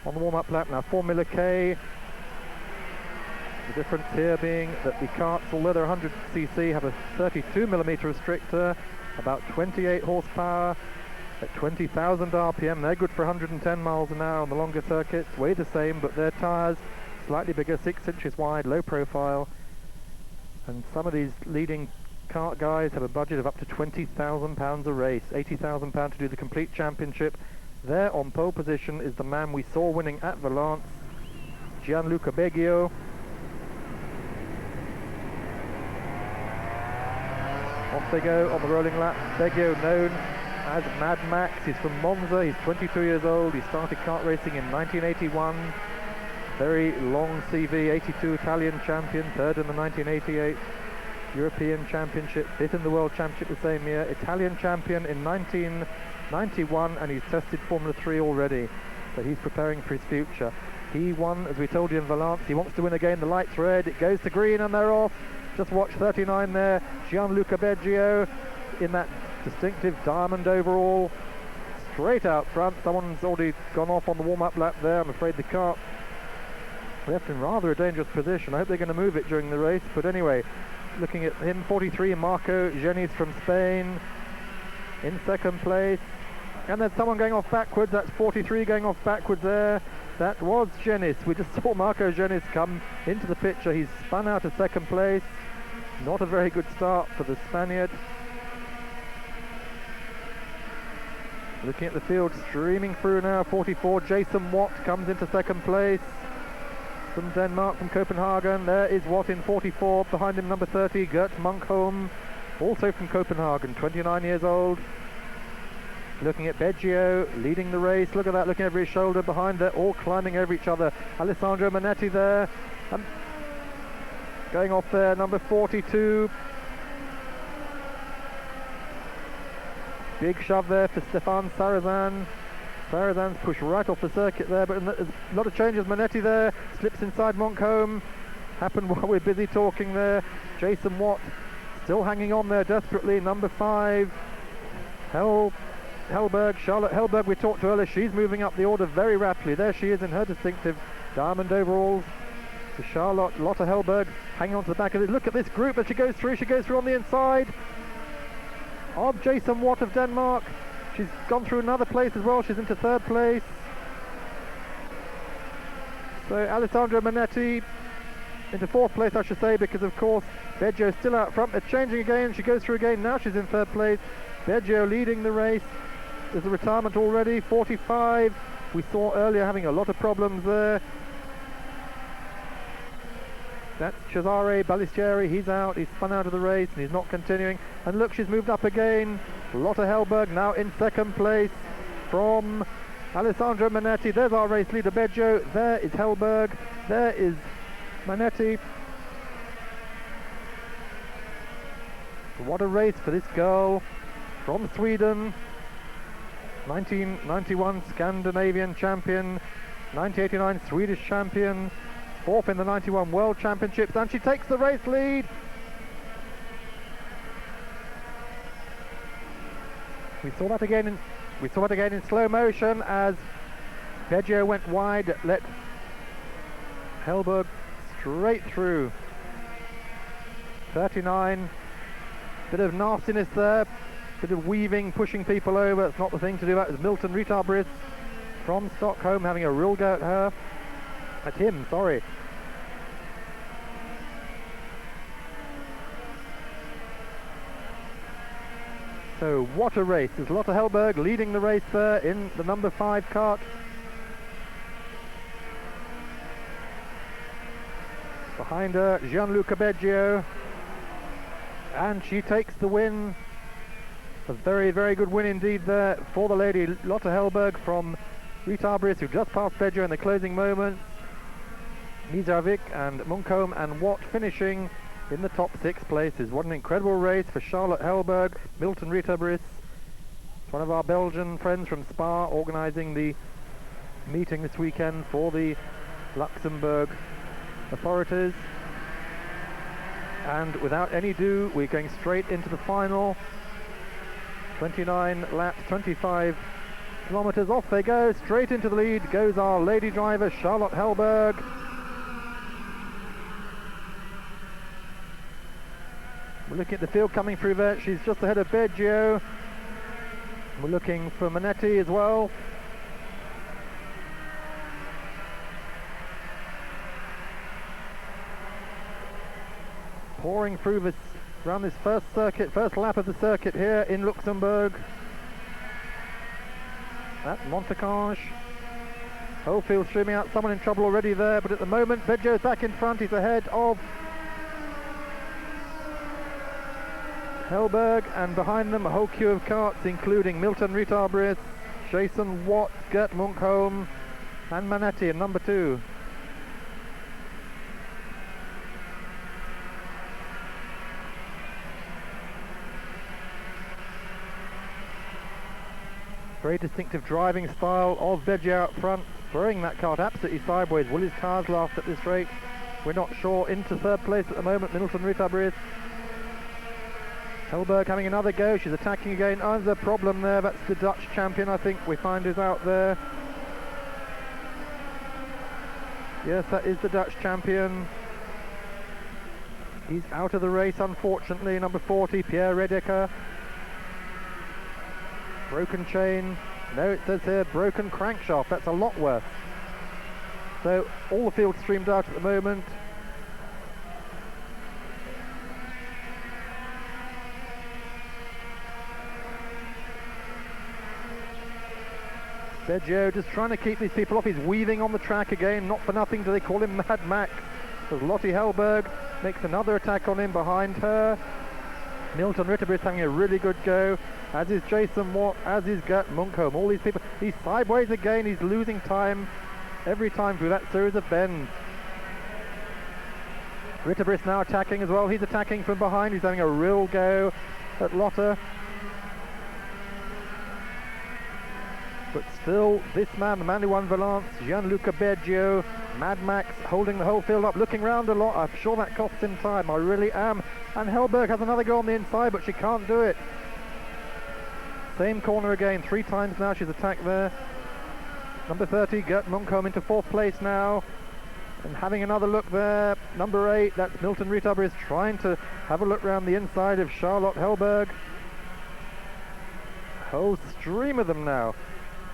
on the warm-up lap. Now Formula K. The difference here being that the karts, although they're 100cc, have a 32mm restrictor, about 28 horsepower at 20,000 RPM. They're good for 110 miles an hour on the longer circuits. Weigh the same, but their tyres slightly bigger, 6 inches wide, low profile. And some of these leading kart guys have a budget of up to £20,000 a race, £80,000 to do the complete championship. There on pole position is the man we saw winning at Valence, Gianluca Beggio. Off they go on the rolling lap. Beggio, known as Mad Max. He's from Monza. He's 22 years old. He started kart racing in 1981. Very long CV. 82 Italian champion, third in the 1988 European Championship, fifth in the World Championship the same year. Italian champion in 1991, and he's tested Formula 3 already. So he's preparing for his future. He won, as we told you, in Valence. He wants to win again. The light's red. It goes to green, and they're off. Just watch 39 there, Gianluca Beggio in that distinctive diamond overall, straight out front. Someone's already gone off on the warm-up lap there. I'm afraid the kart left in rather a dangerous position. I hope they're going to move it during the race, but anyway, looking at him, 43, Marco Genis from Spain in second place. And there's someone going off backwards. That's 43 going off backwards there. That was Genis. We just saw Marco Genis come into the picture. He's spun out of second place. Not a very good start for the Spaniard. Looking at the field, streaming through now, 44, Jason Watt comes into second place. From Denmark, from Copenhagen, there is Watt in 44, behind him number 30, Gert Munkholm, also from Copenhagen, 29 years old. Looking at Beggio, leading the race, look at that, looking over his shoulder behind, they're all climbing over each other. Alessandro Manetti there, going off there, number 42. Big shove there for Stefan Sarazan. Sarazan's pushed right off the circuit there, but there's a lot of changes. Manetti there, slips inside Monkholm. Happened while we're busy talking there. Jason Watt still hanging on there desperately, number 5. Hellberg, Charlotte Hellberg we talked to earlier, she's moving up the order very rapidly. There she is in her distinctive diamond overalls. So Charlotte, Lotte Hellberg hanging on to the back of it. Look at this group as she goes through on the inside of Jason Watt of Denmark. She's gone through another place as well, she's into third place. So Alessandro Manetti into fourth place, I should say, because of course Beggio's still out front. They're changing again, she goes through again, now she's in third place. Beggio leading the race. There's a retirement already, 45. We saw earlier having a lot of problems there. That's Cesare Balistieri, he's out, he's spun out of the race and he's not continuing. And look, she's moved up again. Lotte Hellberg now in second place from Alessandro Manetti. There's our race leader Beggio, there is Hellberg, there is Manetti. What a race for this girl from Sweden. 1991 Scandinavian champion, 1989 Swedish champion, fourth in the 91 World Championships, and she takes the race lead. We saw that again in slow motion as Beggio went wide, let Hellberg straight through. 39, bit of nastiness there, bit of weaving, pushing people over. It's not the thing to do. That was Milton Ritabris from Stockholm having a real go at her. At him, sorry. So what a race. There's Lotte Hellberg leading the race there in the number 5 kart. Behind her, Gianluca Beggio. And she takes the win. A very, very good win indeed there for the lady Lotte Hellberg from Ritabris, who just passed Beggio in the closing moments. Mizarvik and Munkholm and Watt finishing in the top 6 places. What an incredible race for Charlotte Hellberg, Milton Ritabris. It's one of our Belgian friends from Spa organising the meeting this weekend for the Luxembourg authorities. And without any ado, we're going straight into the final. 29 laps, 25 kilometres, off they go, straight into the lead goes our lady driver Charlotte Hellberg. We're looking at the field coming through there, she's just ahead of Beggio. We're looking for Manetti as well. Pouring through this, around this first lap of the circuit here in Luxembourg. At Mondercange. Whole field streaming out, someone in trouble already there, but at the moment Beggio's back in front, he's ahead of Hellberg, and behind them a whole queue of karts including Milton Ritabris, Jason Watt, Gert Munkholm and Manetti in number 2. Very distinctive driving style of Beggio out front, throwing that kart absolutely sideways. Will his cars last at this rate? We're not sure. Into third place at the moment, Milton Ritabris. Hellberg having another go, she's attacking again. Oh, there's a problem there, that's the Dutch champion I think we find is out there. Yes, that is the Dutch champion. He's out of the race unfortunately, number 40, Pierre Redeker. Broken chain, no it says here broken crankshaft, that's a lot worse. So all the field streamed out at the moment. Beggio just trying to keep these people off, he's weaving on the track again, not for nothing do they call him Mad Max. As Lottie Hellberg makes another attack on him behind her. Milton Ritabris having a really good go, as is Jason Watt, as is Gert Munkholm. All these people, he's sideways again, he's losing time every time through that series of bends. Ritabris now attacking as well, he's attacking from behind, he's having a real go at Lotte. But still, this man, the man who won Valence, Gianluca Beggio, Mad Max, holding the whole field up, looking round a lot. I'm sure that costs him time, I really am. And Hellberg has another go on the inside, but she can't do it. Same corner again, 3 times now she's attacked there. Number 30, Gert Munkholm into 4th place now. And having another look there, number 8, that's Milton Ritabris trying to have a look round the inside of Charlotte Hellberg. Whole stream of them now.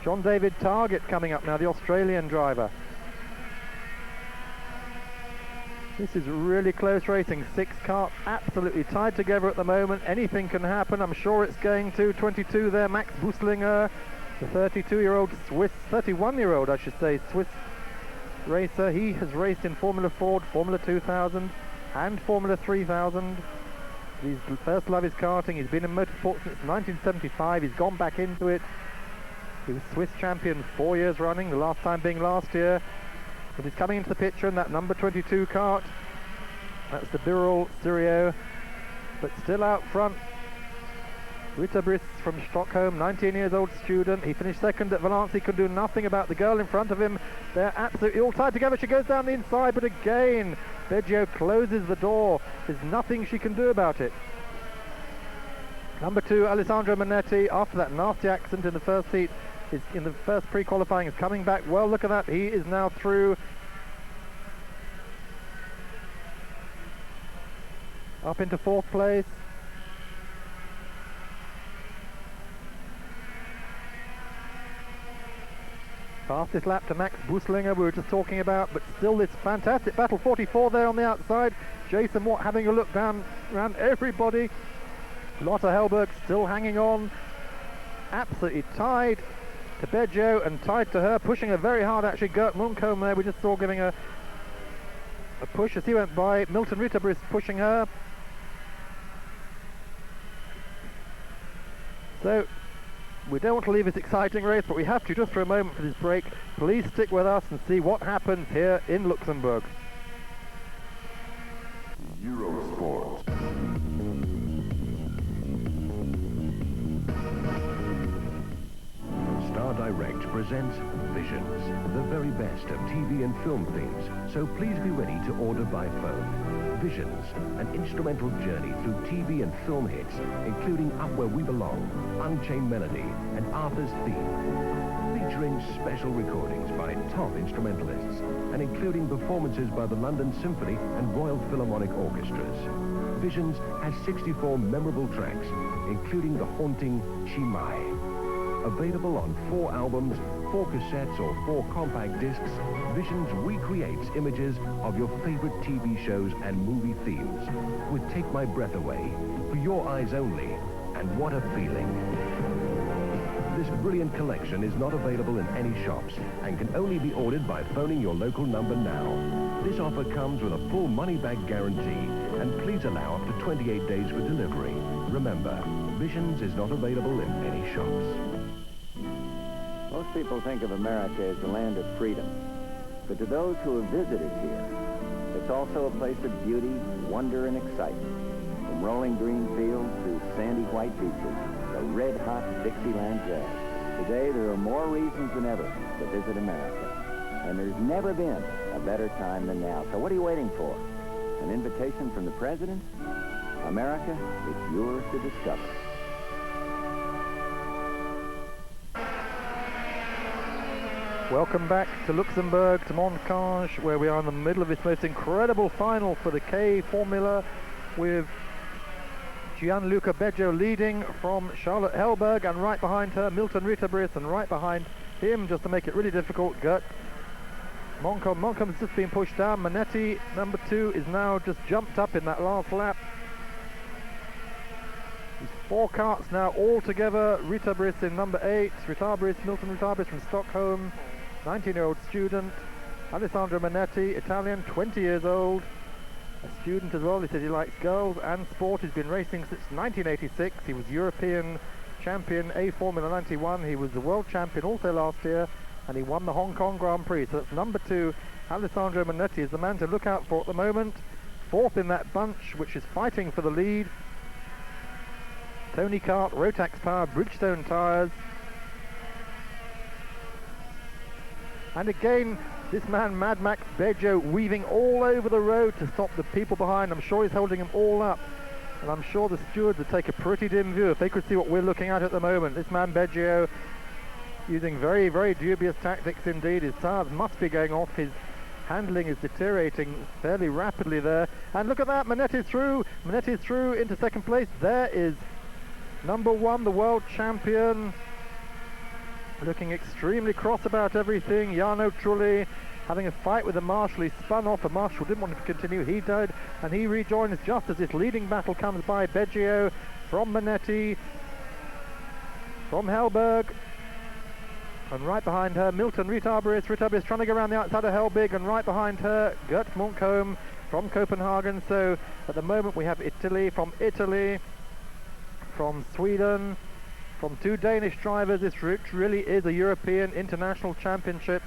John David Target coming up now, the Australian driver. This is really close racing, 6 karts absolutely tied together at the moment, anything can happen, I'm sure it's going to. 22 there, Max Buslinger, the 32-year-old Swiss, 31-year-old I should say, Swiss racer. He has raced in Formula Ford, Formula 2000 and Formula 3000. His first love is karting, he's been in motorsport since 1975, he's gone back into it. He was Swiss champion 4 years running, the last time being last year. But he's coming into the picture in that number 22 kart. That's the Birol Sirio. But still out front, Ritabris from Stockholm, 19 years old student. He finished second at Valence. He could do nothing about the girl in front of him. They're absolutely all tied together. She goes down the inside, but again, Beggio closes the door. There's nothing she can do about it. Number 2, Alessandro Manetti, after that nasty accident in the first heat, is in the first pre-qualifying, is coming back well. Look at that, he is now through. Up into 4th place. Fastest lap to Max Buslinger we were just talking about, but still this fantastic battle. 44 there on the outside. Jason Watt having a look down around everybody. Lotte Hellberg still hanging on. Absolutely tied to Beggio and tied to her, pushing her very hard actually. Gert Munkholm there, we just saw giving her a push as he went by. Milton Ritabris pushing her. So we don't want to leave this exciting race, but we have to just for a moment for this break. Please stick with us and see what happens here in Luxembourg. Eurosport. Start Direct presents Visions, the very best of TV and film themes, so please be ready to order by phone. Visions, an instrumental journey through TV and film hits, including Up Where We Belong, Unchained Melody, and Arthur's Theme. Featuring special recordings by top instrumentalists, and including performances by the London Symphony and Royal Philharmonic Orchestras. Visions has 64 memorable tracks, including the haunting Chimay. Available on 4 albums, 4 cassettes or 4 compact discs, Visions recreates images of your favorite TV shows and movie themes with Take My Breath Away, For Your Eyes Only, and What a Feeling. This brilliant collection is not available in any shops and can only be ordered by phoning your local number now. This offer comes with a full money-back guarantee, and please allow up to 28 days for delivery. Remember, Visions is not available in any shops. Most people think of America as the land of freedom, but to those who have visited here, it's also a place of beauty, wonder, and excitement. From rolling green fields to sandy white beaches, the red-hot Dixieland jazz. Today, there are more reasons than ever to visit America, and there's never been a better time than now. So what are you waiting for? An invitation from the President? America is yours to discover. Welcome back to Luxembourg, to Mondercange, where we are in the middle of this most incredible final for the K Formula, with Gianluca Beggio leading from Charlotte Hellberg, and right behind her Milton Ritterbriss, and right behind him, just to make it really difficult, Gert Moncombe. Moncombe's just been pushed down. Manetti, number 2, is now just jumped up in that last lap. There's 4 carts now all together. Ritterbriss in number 8, Milton Ritterbriss from Stockholm, 19-year-old student. Alessandro Manetti, Italian, 20 years old, a student as well. He says he likes girls and sport. He's been racing since 1986. He was European champion, A Formula 91. He was the world champion also last year, and he won the Hong Kong Grand Prix. So that's number 2. Alessandro Manetti is the man to look out for at the moment. 4th in that bunch, which is fighting for the lead. Tony Kart, Rotax Power, Bridgestone tyres. And again, this man, Mad Max Beggio, weaving all over the road to stop the people behind. I'm sure he's holding them all up. And I'm sure the stewards would take a pretty dim view if they could see what we're looking at the moment. This man, Beggio, using very, very dubious tactics indeed. His tyres must be going off. His handling is deteriorating fairly rapidly there. And look at that, Manetti's through. Manetti's through into second place. There is number 1, the world champion, looking extremely cross about everything. Jarno Trulli having a fight with the marshal. He spun off. The marshal didn't want him to continue. He did, and he rejoins just as this leading battle comes by. Beggio from Manetti, from Hellberg, and right behind her, Milton Ritterbriss. Ritterbriss trying to go around the outside of Hellberg, and right behind her, Gert Moncombe from Copenhagen. So at the moment we have Italy, from Sweden, from 2 Danish drivers. This really is a European International Championship.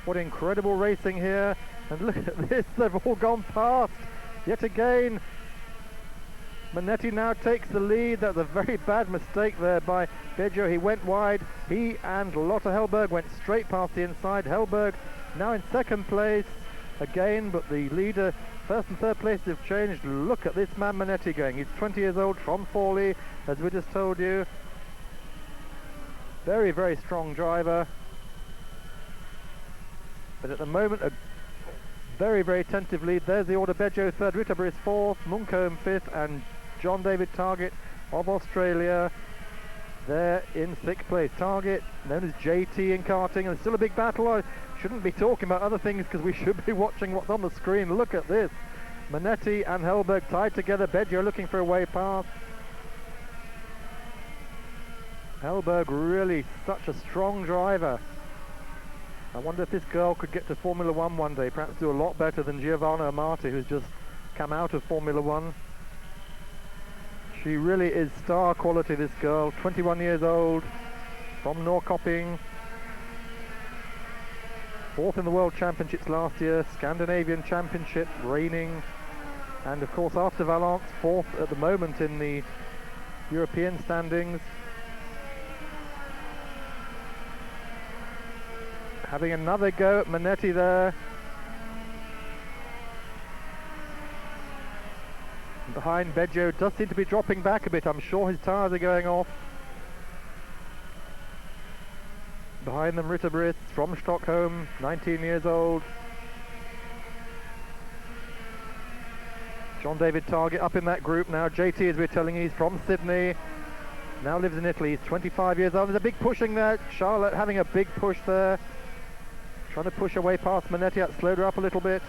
What incredible racing here. And look at this, they've all gone past. Yet again, Manetti now takes the lead. That's a very bad mistake there by Beggio. He went wide. He and Lotte Hellberg went straight past the inside. Hellberg now in second place again, but the leader, first and third places have changed. Look at this man Manetti going. He's 20 years old, from Forlì, as we just told you. Very, very strong driver. But at the moment, a very, very tentative lead. There's the order. Beggio 3rd, Ritterbriss 4th, Moncombe 5th, and John David Target of Australia there in 6th place. Target, known as JT in karting, and still a big battle. I shouldn't be talking about other things because we should be watching what's on the screen. Look at this. Manetti and Hellberg tied together. Beggio looking for a way past. Hellberg really such a strong driver. I wonder if this girl could get to Formula 1 one day, perhaps do a lot better than Giovanna Amati, who's just come out of Formula 1. She really is star quality, this girl. 21 years old, from Norrköping. 4th in the World Championships last year, Scandinavian Championship, reigning. And of course, after Valence, 4th at the moment in the European standings. having another go at Manetti there. And behind, Beggio does seem to be dropping back a bit. I'm sure his tyres are going off. Behind them, Ritterbrist from Stockholm, 19 years old. John David Target up in that group now. JT, as we're telling you, he's from Sydney. Now lives in Italy. He's 25 years old. There's a big pushing there. Charlotte having a big push there. Trying to push away past Manetti. That slowed her up a little bit.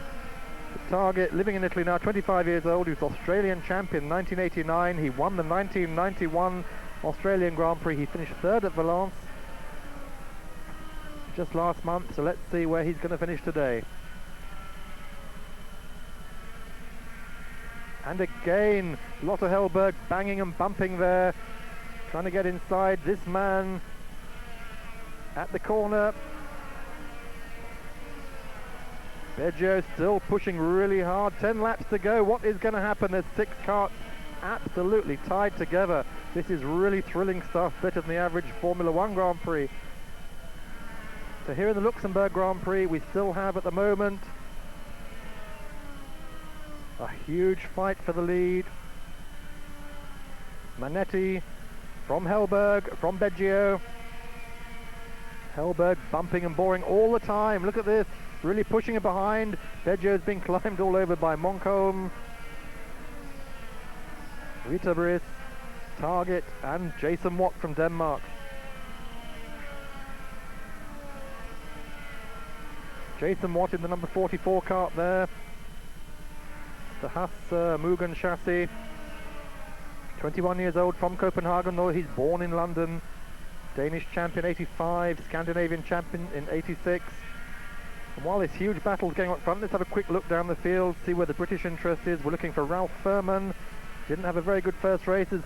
But Target, living in Italy now, 25 years old. He was Australian champion in 1989. He won the 1991 Australian Grand Prix. He finished third at Valence just last month. So let's see where he's going to finish today. And again, Lotte Hellberg banging and bumping there, trying to get inside this man at the corner. Beggio still pushing really hard. 10 laps to go. What is going to happen? There's 6 karts absolutely tied together. This is really thrilling stuff, better than the average Formula One Grand Prix. So here in the Luxembourg Grand Prix, we still have at the moment a huge fight for the lead. Manetti from Hellberg, from Beggio. Hellberg bumping and boring all the time. Look at this, really pushing it behind. Beggio's being climbed all over by Moncombe, Ritterbrist, Target, and Jason Watt from Denmark. Jason Watt in the number 44 kart there. The Haas Mugen chassis. 21 years old, from Copenhagen, though he's born in London. Danish champion 85, Scandinavian champion in 86. And while this huge battle is going on up front, let's have a quick look down the field, see where the British interest is. We're looking for Ralph Furman. Didn't have a very good first races.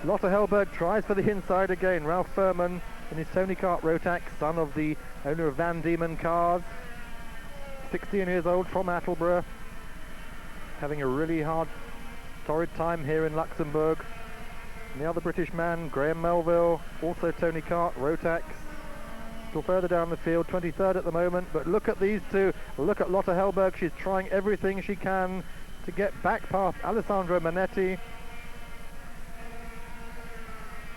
Lotte Hellberg tries for the inside again. Ralph Furman in his Tony Kart Rotax, son of the owner of Van Diemen Cars. 16 years old, from Attleborough. Having a really hard, torrid time here in Luxembourg. And the other British man, Graham Melville, also Tony Kart, Rotax. Still further down the field, 23rd at the moment. But look at these two. Look at Lotte Hellberg. She's trying everything she can to get back past Alessandro Manetti.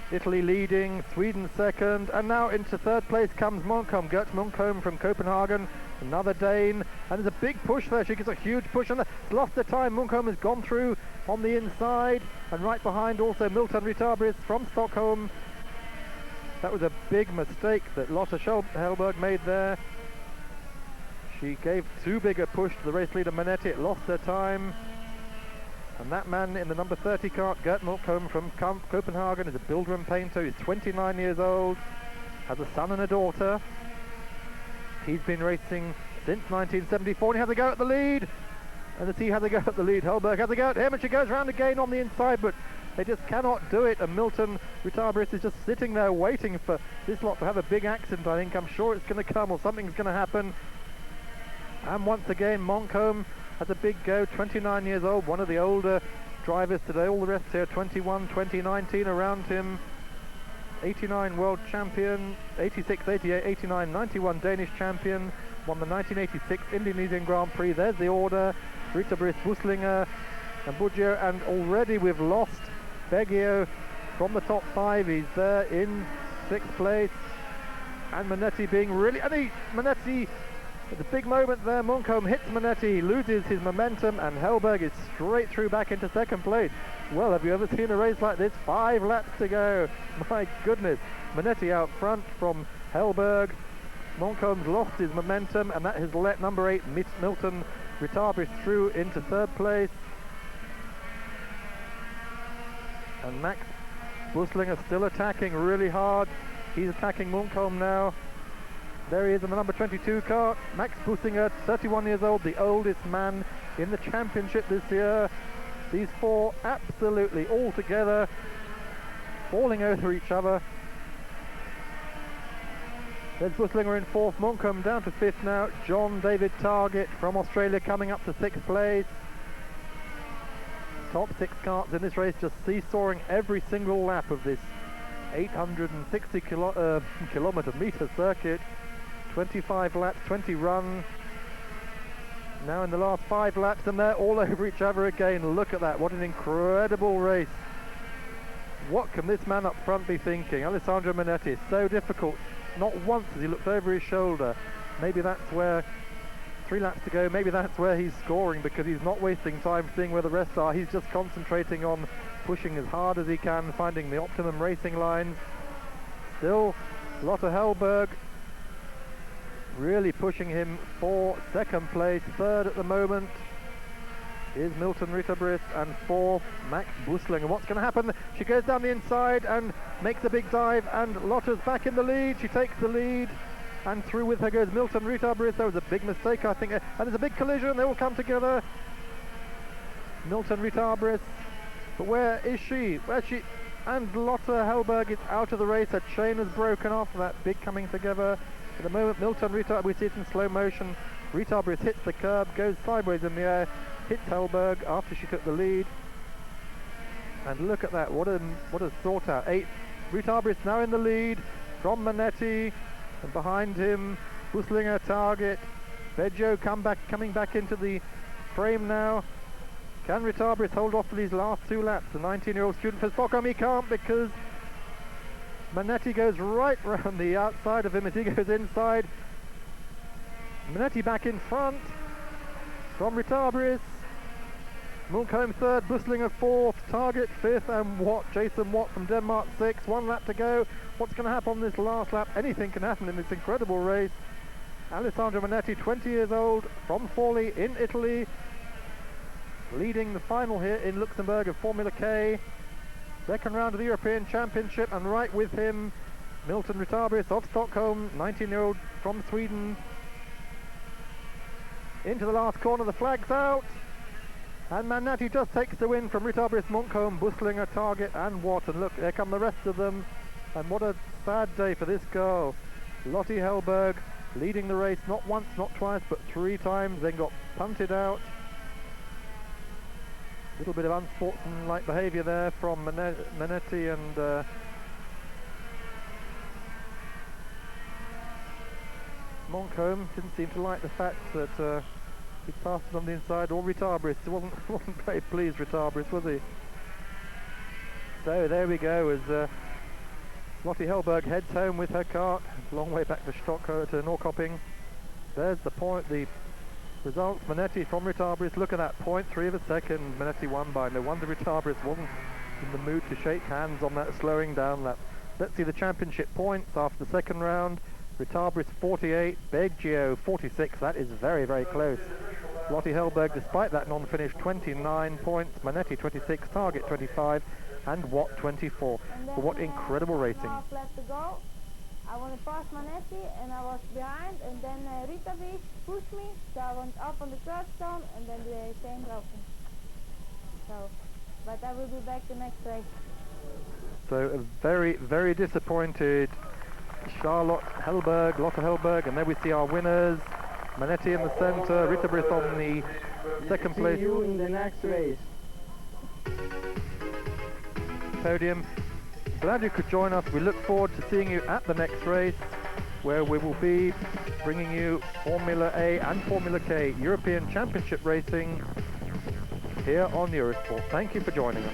Italy leading, Sweden second, and now into third place comes Moncombe, Gert Moncombe from Copenhagen, another Dane, and there's a big push there. She gets a huge push and it's lost the time. Moncombe has gone through on the inside, and right behind also Milton Ritterbrist from Stockholm. That was a big mistake that Lotte Hellberg made there. She gave too big a push to the race leader Manetti. It lost her time. And that man in the number 30 kart, Gert Moncombe from Copenhagen, is a builder and painter. He's 29 years old, has a son and a daughter. He's been racing since 1974, and he has a go at the lead. And as he has a go at the lead, Hellberg has a go at him, and she goes round again on the inside, but they just cannot do it. And Milton Ritterbrist is just sitting there waiting for this lot to have a big accident, I think. I'm sure it's going to come, or something's going to happen. And once again, Moncombe has a big go, 29 years old, one of the older drivers today. All the rest here, 21, 2019 around him. 89 world champion, 86, 88, 89, 91 Danish champion, won the 1986 Indonesian Grand Prix. There's the order, Ritterbrist, Buslinger and Buggio, and already we've lost Beggio from the top 5. He's there in 6th place, and Manetti being really, Manetti, it's a big moment there. Moncombe hits Manetti, he loses his momentum, and Hellberg is straight through back into 2nd place. Well, have you ever seen a race like this? 5 laps to go. My goodness. Manetti out front from Hellberg. Moncombe's lost his momentum, and that has let number 8 Milton Ritterbrist through into 3rd place. And Max Buslinger still attacking really hard. He's attacking Moncombe now. There he is in the number 22 car. Max Buslinger, 31 years old, the oldest man in the championship this year. These 4 absolutely all together, falling over each other. There's Buslinger in 4th, Moncombe down to 5th now. John David Target from Australia coming up to 6th place. Top 6 karts in this race just seesawing every single lap of this 860 kilometer circuit. 25 laps, 20 run. Now in the last 5 laps, and they're all over each other again. Look at that, what an incredible race. What can this man up front be thinking? Alessandro Manetti, so difficult. Not once has he looked over his shoulder. Maybe that's where, 3 laps to go, maybe that's where he's scoring, because he's not wasting time seeing where the rest are. He's just concentrating on pushing as hard as he can, finding the optimum racing lines. Still, Lotte Hellberg really pushing him for second place. Third at the moment is Milton Ritterbriss, and fourth, Max Busling. And what's going to happen? She goes down the inside and makes a big dive, and Lotte's back in the lead. She takes the lead, and through with her goes Milton Ritterbriss. That was a big mistake, I think, and there's a big collision. They all come together. Milton Ritterbriss, but where is she? Where's she? And Lotte Hellberg is out of the race. Her chain has broken off. That big coming together. At the moment, Milton Ritterbriss, we see it in slow motion. Ritterbriss hits the curb, goes sideways in the air, hits Hellberg after she took the lead. And look at that, what a sort out. 8th, Ritterbriss now in the lead from Manetti, and behind him, Buslinger target. Beggio coming back into the frame now. Can Ritterbriss hold off for these last 2 laps? The 19-year-old student for Stockholm, he can't, because Manetti goes right round the outside of him as he goes inside. Manetti back in front from Ritterbriss. Munkholm third, Buslinger fourth, Target fifth, and Jason Watt from Denmark sixth. 1 lap to go. What's going to happen on this last lap? Anything can happen in this incredible race. Alessandro Manetti, 20 years old, from Forlì in Italy, leading the final here in Luxembourg of Formula K. Second round of the European Championship, and right with him, Milton Ritterbriss of Stockholm, 19-year-old from Sweden. Into the last corner, the flag's out, and Manetti just takes the win from Ritterbriss, Munkholm, Buslinger, Target, and Watt. And look, there come the rest of them, and what a sad day for this girl. Lotte Hellberg leading the race, not once, not twice, but 3 times, then got punted out. A little bit of unsportsmanlike behaviour there from Manetti, and Munkholm didn't seem to like the fact that he passed it on the inside, or Ritterbriss. He wasn't very pleased, Ritterbriss, was he? So there we go, as Lotte Hellberg heads home with her kart. Long way back to Stockholm, to Norrköping. There's the point, the results. Manetti from Ritterbriss, look at that, 0.3 of a second Manetti won by. No wonder Ritterbriss wasn't in the mood to shake hands on that slowing down lap. Let's see the championship points after the second round. Ritterbriss 48, Beggio 46, that is very, very close. Lotte Hellberg, despite that non-finish, 29 points, Manetti 26, Target 25, and Watt 24. But what incredible racing. Half lap to go. I went past Manetti and I was behind, and then Ritterbriss pushed me, so I went up on the curbstone, and then the chain broken. So, but I will be back the next race. So a very, very disappointed Lotte Hellberg, and there we see our winners. Manetti in the centre, Ritterbriss on the second place. See you in the next race. Podium. Glad you could join us. We look forward to seeing you at the next race, where we will be bringing you Formula A and Formula K European Championship racing here on Eurosport. Thank you for joining us.